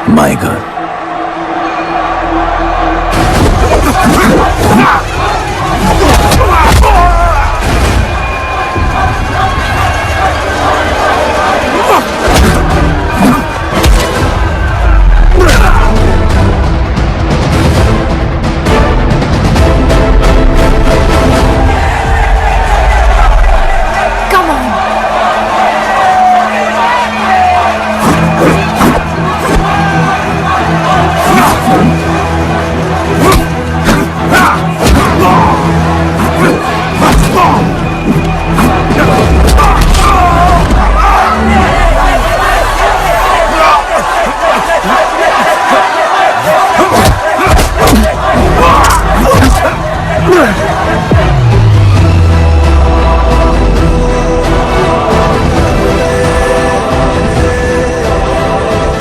My God.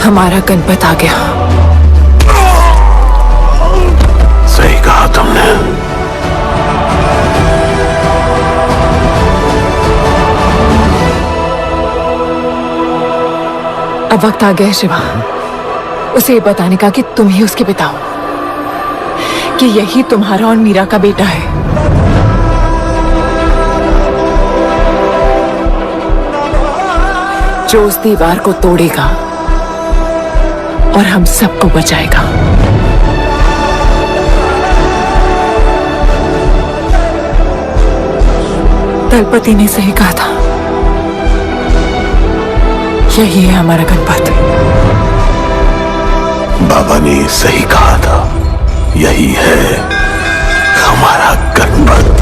हमारा गणपत आ गया। सही कहा तुमने। अब वक्त आ गया है शिवा, उसे ये बताने का कि तुम ही उसके पिता हो, कि यही तुम्हारा और मीरा का बेटा है। जो उस दीवार को तोड़ेगा और हम सबको बचाएगा। दलपति ने सही कहा था, यही है हमारा गणपत। बाबा ने सही कहा था, यही है हमारा गणपत।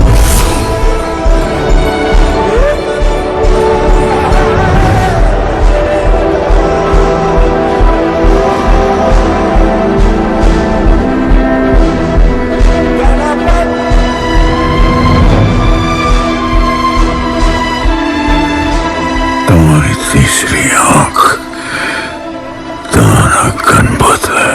तुम्हारी तीसरी आंख तुम्हारा गणपत है।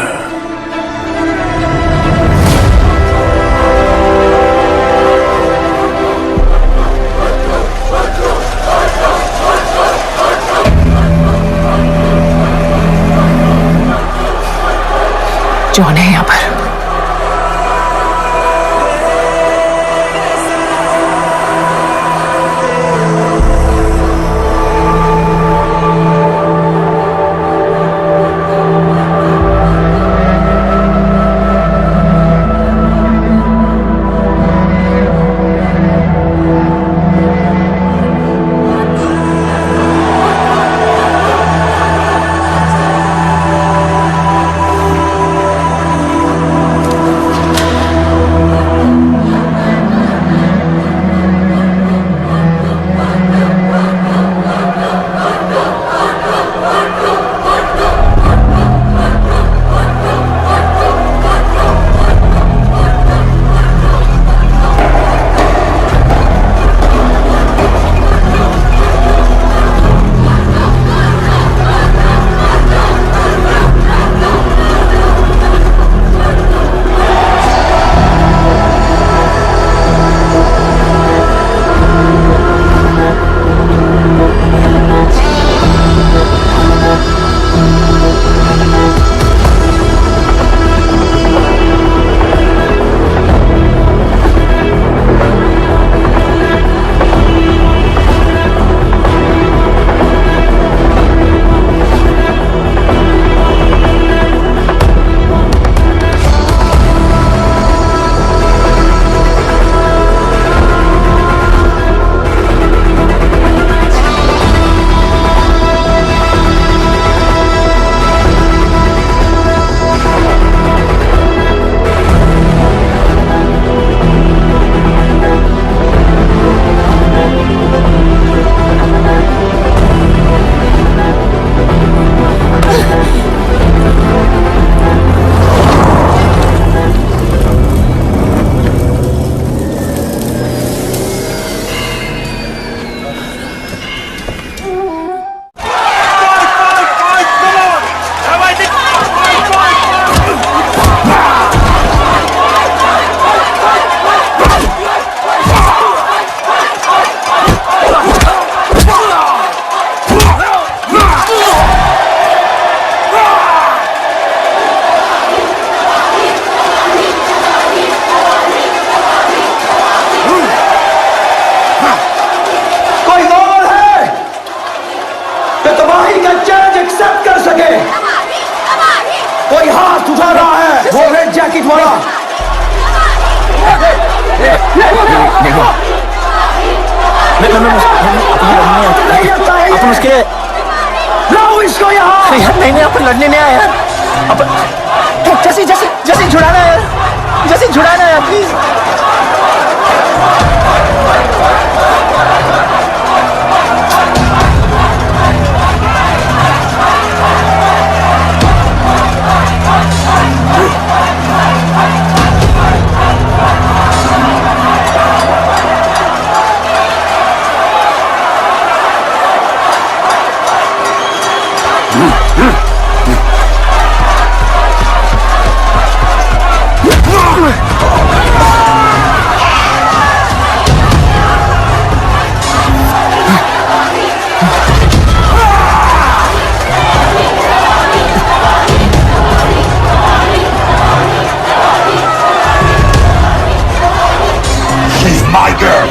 जॉन है यहाँ पर। रेड जैकेट वाला। अपन उसके लाओ इसको यहाँ। नहीं अपन लड़ने नहीं आया यार। अपन जैसे छुड़ाना है यार, जैसे छुड़ाना है प्लीज। She's my girl.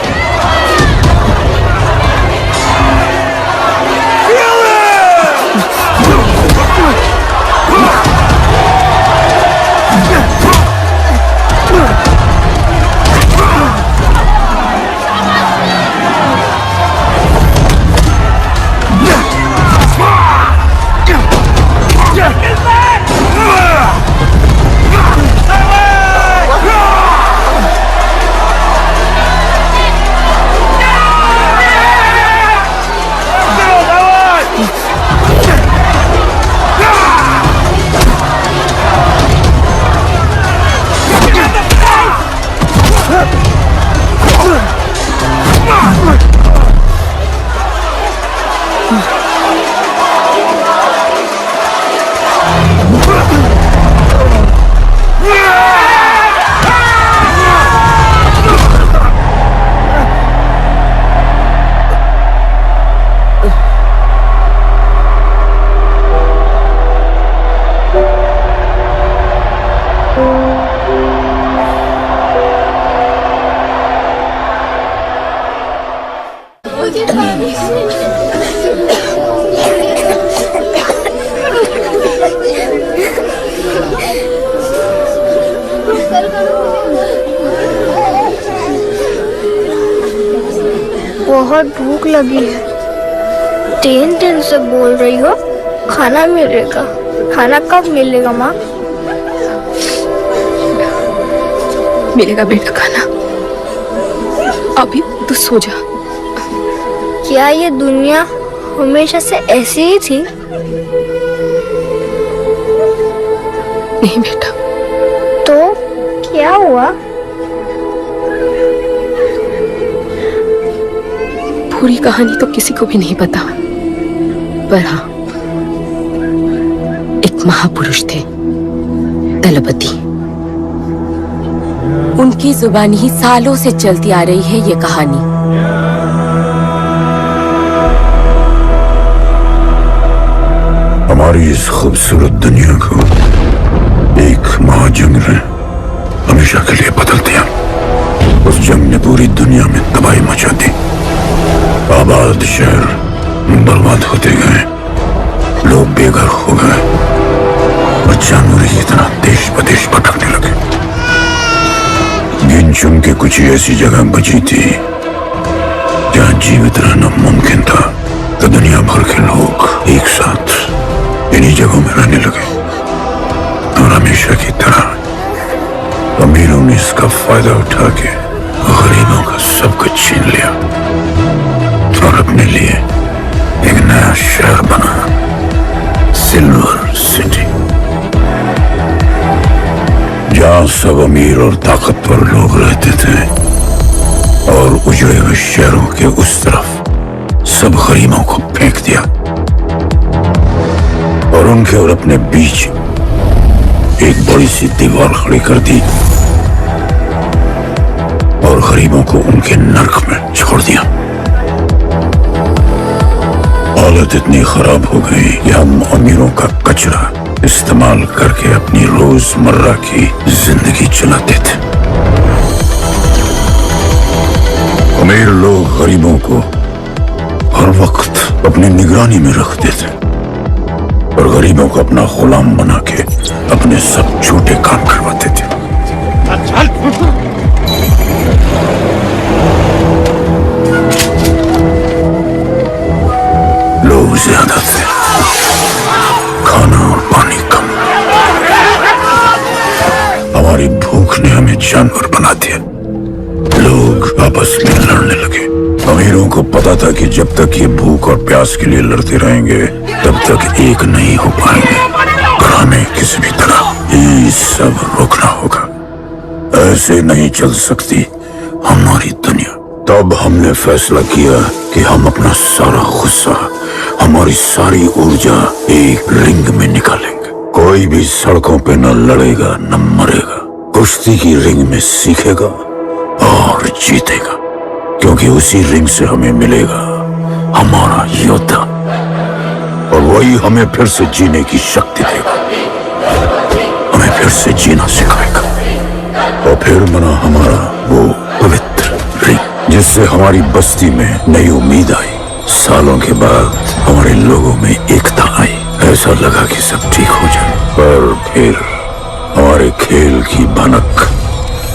बहुत भूख लगी है। 3 दिन से बोल रही हो खाना मिलेगा। खाना कब मिलेगा माँ? मिलेगा बेटा खाना, अभी तो सो जा। क्या ये दुनिया हमेशा से ऐसी ही थी? नहीं बेटा। तो क्या हुआ? पूरी कहानी तो किसी को भी नहीं पता, पर हाँ, एक महापुरुष थे दलपति। उनकी जुबानी ही सालों से चलती आ रही है ये कहानी। हमारी इस खूबसूरत दुनिया को एक महाजंग ने हमेशा के लिए बदल दिया। उस जंग ने पूरी दुनिया में तबाही मचा दी। आबाद शहर बर्बाद होते गए, लोग बेघर हो गए और जानवर की तरह देश प्रदेश भटकने लगे। गिन चुन के कुछ ऐसी जगह बची थी जहां जीवित रहना मुमकिन था, तो दुनिया भर के लोग एक साथ इन्हीं जगहों में रहने लगे और हमेशा की तरह अमीरों ने इसका फायदा उठा के गरीबों का सब कुछ छीन लिया और अपने लिए एक नया शहर बना, सिल्वर सिटी, जहां सब अमीर और ताकतवर लोग रहते थे और उजड़े हुए शहरों के उस तरफ सब गरीबों को फेंक दिया और उनके और अपने बीच एक बड़ी सी दीवार खड़ी कर दी और गरीबों को उनके नर्क में छोड़ दिया। हालत इतनी खराब हो गई कि हम अमीरों का कचरा इस्तेमाल करके अपनी रोजमर्रा की जिंदगी चलाते थे। अमीर लोग गरीबों को हर वक्त अपनी निगरानी में रखते थे और गरीबों को अपना गुलाम बना के अपने सब झूठे काम करवाते हमें जानवर बना दिया। लोग आपस में लड़ने लगे। अमीरों को पता था कि जब तक ये भूख और प्यास के लिए लड़ते रहेंगे तब तक एक नहीं हो पाएंगे, पर हमें किसी भी तरह ये सब रोकना होगा। ऐसे नहीं चल सकती हमारी दुनिया। तब हमने फैसला किया कि हम अपना सारा गुस्सा, हमारी सारी ऊर्जा एक रिंग में निकालेंगे। कोई भी सड़कों पे न लड़ेगा न मरेगा, कुश्ती की रिंग में सीखेगा और जीतेगा, क्योंकि उसी रिंग से हमें मिलेगा हमारा योद्धा, और वही हमें फिर से जीने की शक्ति देगा, हमें फिर से जीना सिखाएगा। और फिर बना हमारा वो पवित्र रिंग, जिससे हमारी बस्ती में नई उम्मीद आई। सालों के बाद हमारे लोगों में एकता आई। ऐसा लगा कि सब ठीक हो जाए, पर फिर हमारे खेल की भनक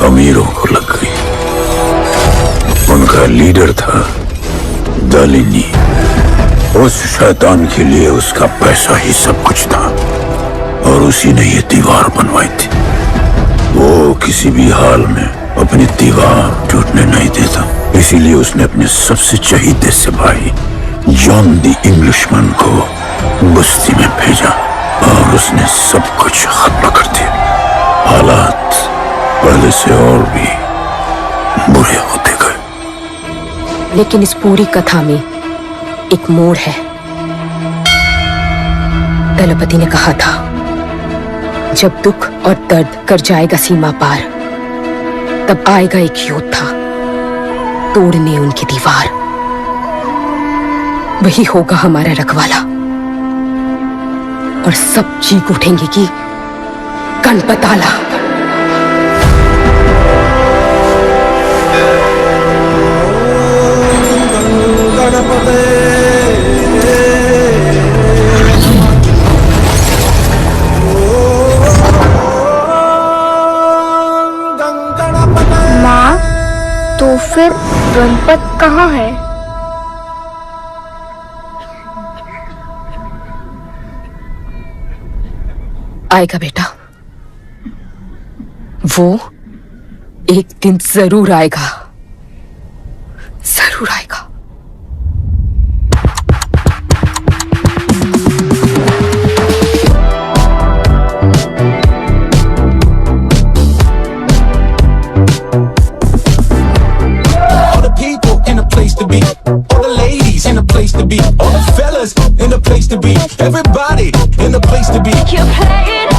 अमीरों को लग गई। उनका लीडर था दालिनी। उस शैतान के लिए उसका पैसा ही सब कुछ था, और उसी ने ये दीवार बनवाई थी। वो किसी भी हाल में अपनी दीवार टूटने नहीं देता, इसीलिए उसने अपने सबसे चहीते सिपाही जॉन द इंग्लिशमैन को बस्ती में भेजा, और उसने सब कुछ खत्म कर दिया। हालात पहले से और भी बुरे होते गए। लेकिन इस पूरी कथा में एक मोड़ है। दलपति ने कहा था, जब दुख और दर्द कर जाएगा सीमा पार, तब आएगा एक योद्धा तोड़ने उनकी दीवार। वही होगा हमारा रखवाला, और सब चीख उठेंगे कि गणपताला। माँ, तो फिर गणपत कहाँ है? आएगा बेटा, वो एक दिन जरूर आएगा, जरूर आएगा। All the people in a place to be, all the ladies in a place to be, all the fellas in a place to be, everybody in a place to be. You play it.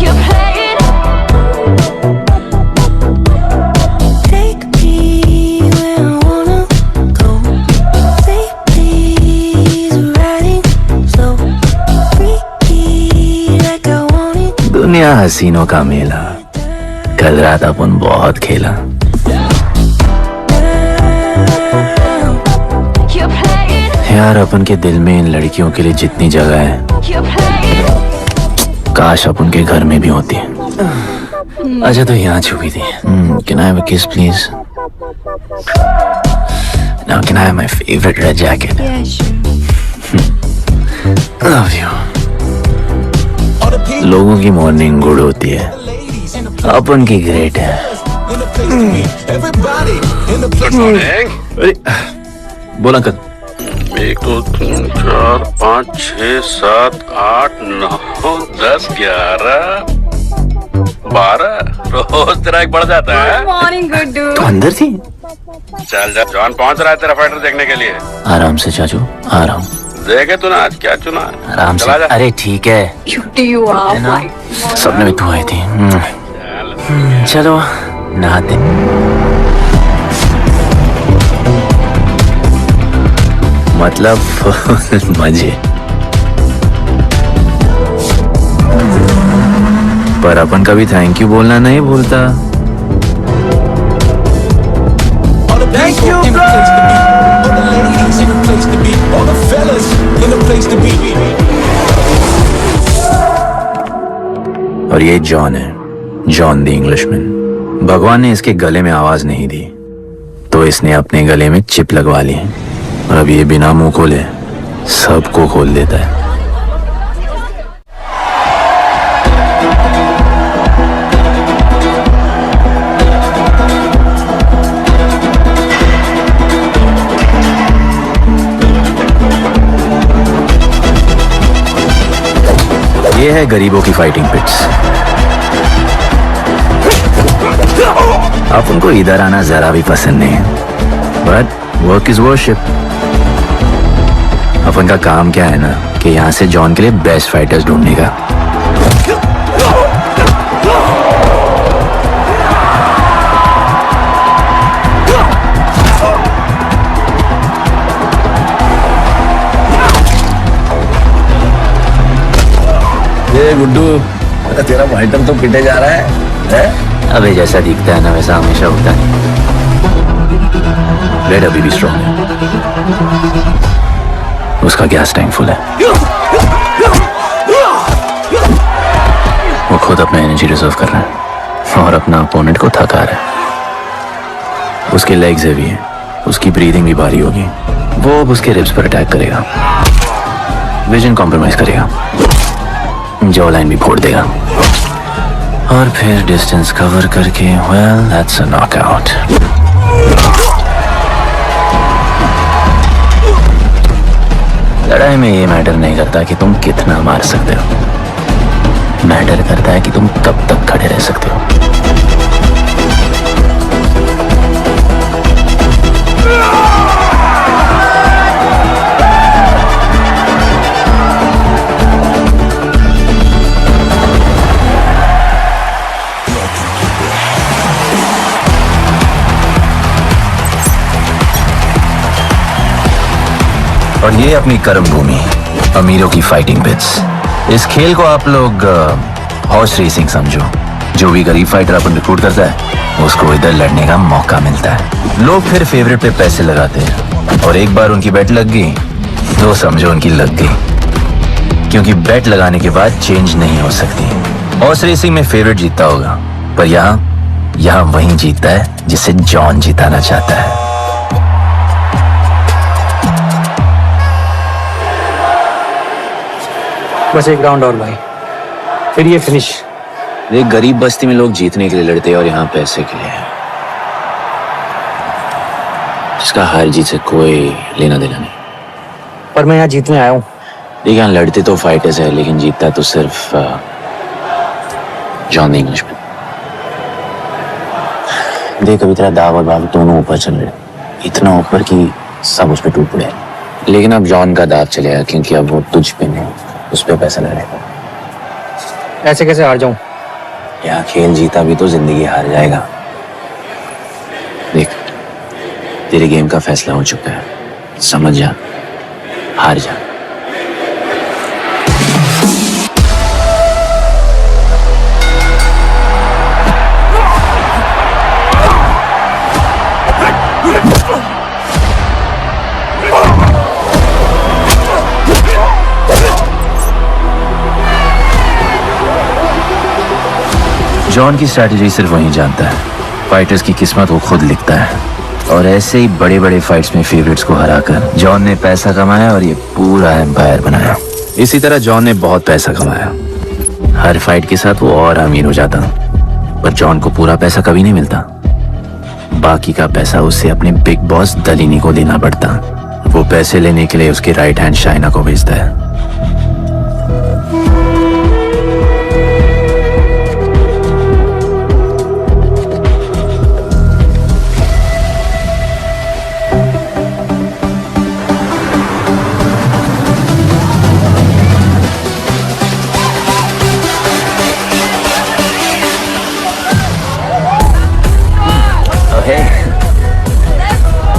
You play it. Take me where I wanna go. Say please, riding slow. Freaky like I want it. दुनिया हसीनों का मेला, कल रात अपन बहुत खेला। You play it. यार अपन के दिल में इन लड़कियों के लिए जितनी जगह है, You play it. काश अपन के घर में भी होती है। अच्छा तो यहाँ छुपी थी। Can I have a kiss please? Now can I have my favorite red jacket? Yeah, sure. Love you. All the people लोगों की मॉर्निंग गुड होती है, ladies in a अपन की ग्रेट है। in a place to be, everybody in a place to be. अरे बोला uncle. 1 2 3 4 5 6 7 8 9 10 11 12 रोज तेरा एक बढ़ जाता है। मॉर्निंग गुड्डू। तो अंदर थी। चल जा, जॉन पहुंच रहा है तेरा फाइटर देखने के लिए। आराम से चाचू, आराम। देखे तू ना आज क्या चुना है। आराम से। चला जा। अरे ठीक है, क्यूटी यू है ना? आर। सपने में तू आई थी। चलो नहाते। मतलब मजे। पर अपन कभी थैंक यू बोलना नहीं भूलता। All the people in a place to be, all the ladies in a place to be, all the fellas in a place to be. और ये जॉन है, जॉन द इंग्लिशमैन। भगवान ने इसके गले में आवाज नहीं दी, तो इसने अपने गले में चिप लगवा ली, और अब ये बिना मुंह खोले सबको खोल देता है। ये है गरीबों की फाइटिंग पिट्स। आप उनको इधर आना जरा भी पसंद नहीं है, बट वर्क इज वर्शिप। अपन का काम क्या है ना कि यहाँ से जॉन के लिए बेस्ट फाइटर्स ढूंढने का। ये गुड्डू, तेरा फाइटर तो पिटे जा रहा है? अबे जैसा दिखता है ना वैसा हमेशा होता है। रेड अभी भी स्ट्रॉन्ग है, उसका गैस टैंक फुल है। वो खुद अपना एनर्जी रिजर्व कर रहा है और अपना अपोनेंट को थका रहा है। उसके लेग्स हेवी हैं, उसकी ब्रीदिंग भी भारी होगी। वो अब उसके रिब्स पर अटैक करेगा, विजन कॉम्प्रोमाइज करेगा, जॉ लाइन भी फोड़ देगा और फिर डिस्टेंस कवर करके वेल दैट्स अ नॉकआउट। लड़ाई में ये मैटर नहीं करता कि तुम कितना मार सकते हो, मैटर करता है कि तुम कब तक खड़े रह सकते हो। और ये अपनी कर्म भूमि, अमीरों की फाइटिंग पिट्स। इस खेल को आप लोग हॉर्स रेसिंग समझो। जो भी गरीब फाइटर अपन रिक्रूट करता है उसको इधर लड़ने का मौका मिलता है। लोग फिर फेवरेट पे पैसे लगाते हैं और एक बार उनकी बेट लग गई तो समझो उनकी लग गई, क्योंकि बेट लगाने के बाद चेंज नहीं हो सकती। हॉर्स रेसिंग में फेवरेट जीतता होगा, पर यहाँ वही जीतता है जिसे जॉन जिताना चाहता है। बस एक राउंड और भाई, फिर ये फिनिश। एक गरीब बस्ती में लोग जीतने के लिए लड़ते हैं और यहाँ पैसे के लिए, जिसका हार जीत से कोई लेना देना नहीं। पर मैं यहाँ जीतने आया हूँ। देखिए यहाँ लड़ते तो फाइटर्स है, लेकिन जीतता तो सिर्फ जॉन द इंग्लिशमैन। देख अभी तेरा दाव और बाबू दोनों ऊपर चल रहे, इतना ऊपर कि सब उस पर टूट पड़े। लेकिन अब जॉन का दाव चलेगा, क्योंकि अब वो तुझ पे नहीं उस पे पैसा लगाएगा। ऐसे कैसे हार जाऊं? यहाँ खेल जीता भी तो जिंदगी हार जाएगा। देख तेरे गेम का फैसला हो चुका है, समझ जा, हार जा। जॉन की स्ट्रैटेजी सिर्फ वही जानता है, फाइटर्स की किस्मत वो खुद लिखता है। और ऐसे ही बड़े बड़े फाइट्स में फेवरेट्स को हराकर जॉन ने पैसा कमाया और ये पूरा एम्पायर बनाया। इसी तरह जॉन ने बहुत पैसा कमाया, हर फाइट के साथ वो और अमीर हो जाता, पर जॉन को पूरा पैसा कभी नहीं मिलता। बाकी का पैसा उसे अपने बिग बॉस दलिनी को देना पड़ता। वो पैसे लेने के लिए उसके राइट हैंड शाइना को भेजता है।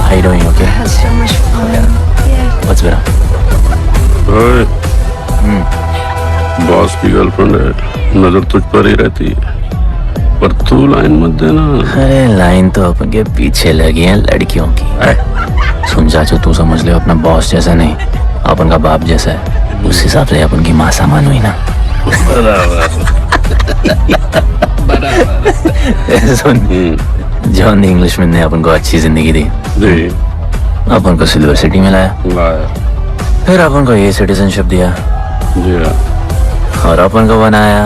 How you doing? Okay. Had so much fun. Yeah. What's better? Boss की गर्लफ्रेंड है, नजर तुझ पर ही रहती है, पर तू लाइन मत देना। अरे लाइन तो अपन के पीछे लगी है लड़कियों की। सुन चाचू, तू समझ ले अपना बॉस जैसा नहीं, अपन का बाप जैसा है। उस हिसाब से अपन की माँ सामान हुई ना। सुन, जॉन द इंग्लिशमैन ने अपन को अच्छी जिंदगी दी, अपन को सिल्वर सिटी में लाया, फिर अपन को ये सिटीजनशिप दिया और अपन को बनाया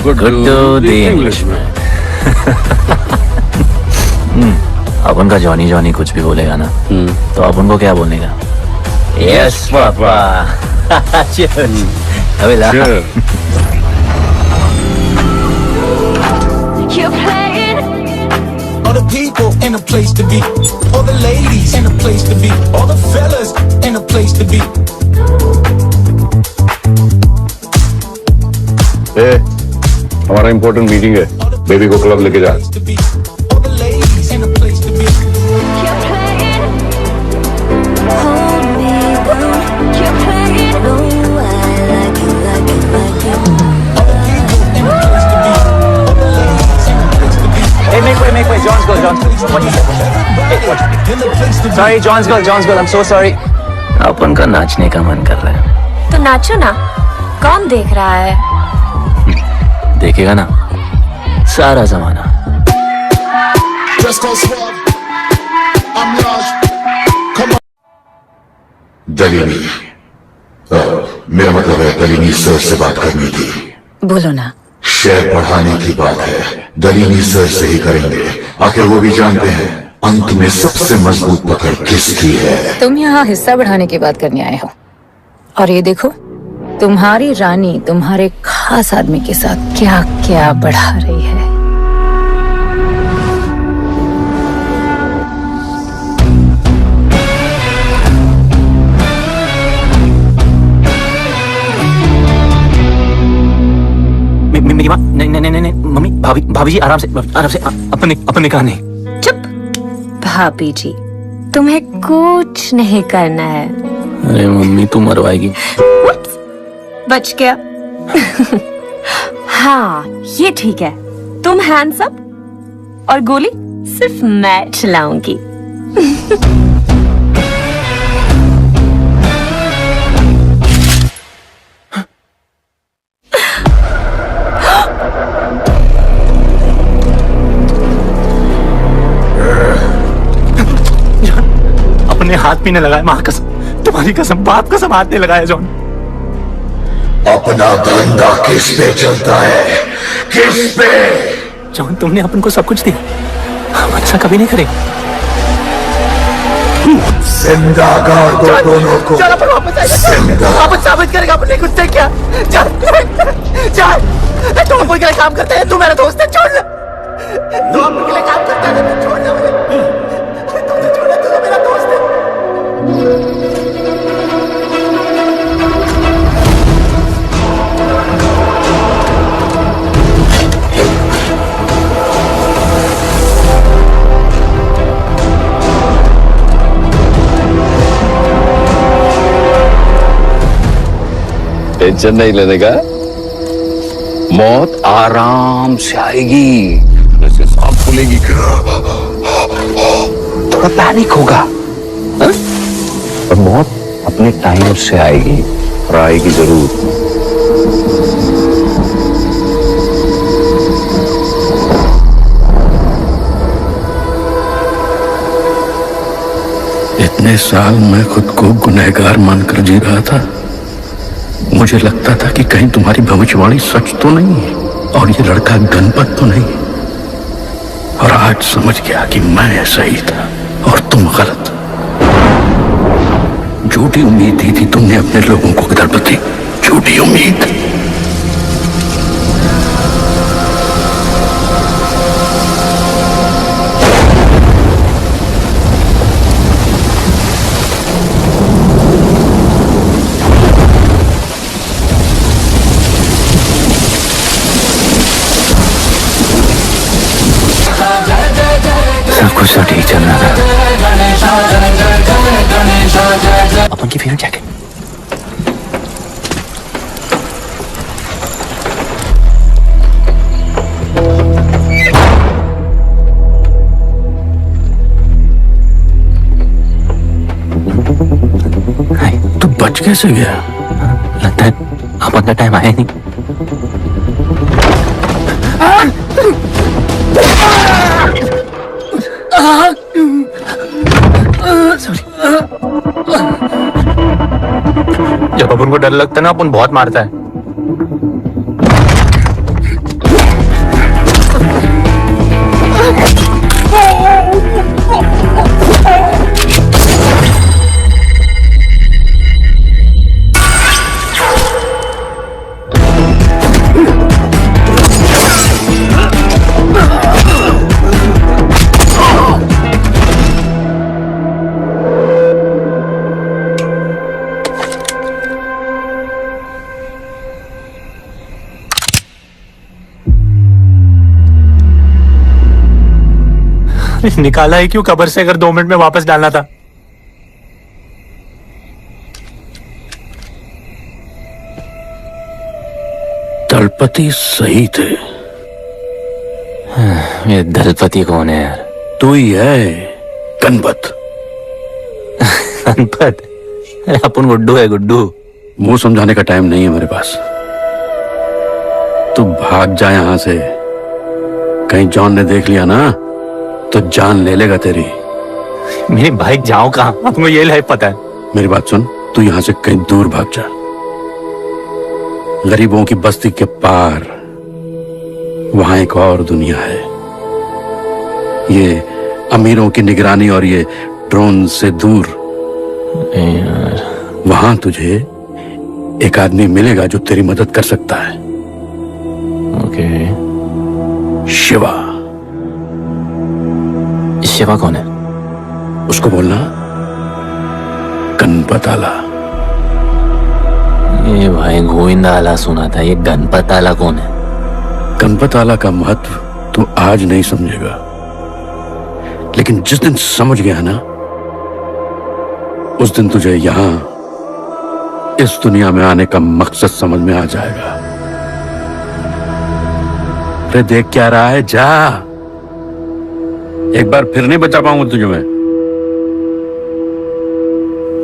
गुड्डू द इंग्लिशमैन। अपन का जॉनी जॉनी कुछ भी बोलेगा ना तो अपन को क्या बोलने का? Yes papa. अबे ला। You're playing. All the people in a place to be. All the ladies in a place to be. All the fellas in a place to be. हमारा इम्पोर्टेंट मीटिंग है, बेबी को club लेके जा। To be. All the ladies in a place to be. You're playing. Hold me down. You're playing. No, I like it, like it, like it. All the people in a place to be. All the ladies in a place to be. Hey, make way, John's girl, John. What is that? Hey, what? In the place to be. Sorry, John's girl, I'm so sorry. अपन का नाचने का मन कर रहा है। तो नाचो ना, कौन देख रहा है? देखेगा ना सारा जमाना। Just go swab. I'm large. Come on. दलीनी, मेरा मतलब है दलीनी सर से बात करनी थी। बोलो ना। शेयर बढ़ाने की बात है, दलीनी सर से ही करेंगे। आखिर वो भी जानते हैं अंत में सबसे मजबूत पकड़ किसकी है। तुम यहाँ हिस्सा बढ़ाने की बात करने आए हो, और ये देखो तुम्हारी रानी तुम्हारे खास आदमी के साथ क्या क्या बढ़ा रही है। मेरी माँ, नहीं मम्मी, भाभी जी आराम से अपन निकाह नहीं। चुप। भाभी जी, तुम्हें कुछ नहीं करना है। अरे मम्मी तू मरवाएगी। बच गया। हाँ ये ठीक है, तुम हैंड्स अप और गोली सिर्फ मैं चलाऊंगी। अपने हाथ पीने लगाए, माँ कसम, तुम्हारी कसम, बाप कसम, हाथ नहीं लगाया जॉन। अपना धंधा किस पे चलता है, किस पे? जॉन तुमने अपन को सब कुछ दिया, हम ऐसा कभी नहीं करेंगे। जिंदा कर दो दोनों को। चल अपन वापस आएगा, वापस साबित करेगा अपने खुद से क्या। चल तुम कोई के लिए काम करते हैं, तू मेरा दोस्त है, छोड़ ले। तू अपन के लिए काम करता है, तू छोड़ दे मुझे। तुमसे छोड़ दे, तू तो मेरा दोस्त है। टेंशन नहीं लेने का, मौत आराम से आएगी, जैसे सांप खुलेगी थोड़ा पैनिक होगा, हाँ? और मौत अपने टाइम से आएगी, और आएगी जरूर। इतने साल मैं खुद को गुनहगार मानकर जी रहा था। मुझे लगता था कि कहीं तुम्हारी भविष्यवाणी सच तो नहीं है और ये लड़का गणपत तो नहीं, और आज समझ गया कि मैं सही था और तुम गलत। झूठी उम्मीद दी थी तुमने अपने लोगों को गदरपति, झूठी उम्मीद। सब कुछ तो ठीक चल रहा था। अपन की फेवरेट जैकेट। तू बच कैसे गया? लगता है अपन का टाइम आया नहीं। जब अपन को डर लगता है ना, अपन बहुत मारता है। निकाला ही क्यों कब्र से, अगर 2 मिनट में वापस डालना था? दलपति सही थे। ये दलपति कौन है यार? तू ही है, गणपत। गणपत? अरे अपन गुड्डू है, गुड्डू। वो समझाने का टाइम नहीं है मेरे पास। तू भाग जा यहां से। कहीं जॉन ने देख लिया ना तो जान ले लेगा तेरी। मेरी बाइक जाऊं कहाँ? आपको ये लाइफ पता है। मेरी बात सुन, तू यहां से कहीं दूर भाग जा। गरीबों की बस्ती के पार वहां एक और दुनिया है। ये अमीरों की निगरानी और ये ड्रोन से दूर। वहां तुझे एक आदमी मिलेगा जो तेरी मदद कर सकता है। ओके। शिवा। शिवा कौन है? उसको बोलना गणपत आला। ये भाई गोविंदा आला सुना था, ये गणपत आला कौन है? गणपत आला का महत्व तू आज नहीं समझेगा, लेकिन जिस दिन समझ गया ना, उस दिन तुझे यहां इस दुनिया में आने का मकसद समझ में आ जाएगा। अरे देख क्या रहा है, जा। एक बार फिर नहीं बचा पाऊंगा तुझे मैं।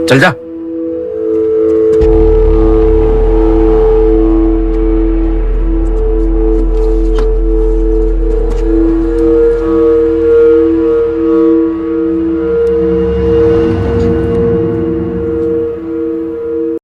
चल जा।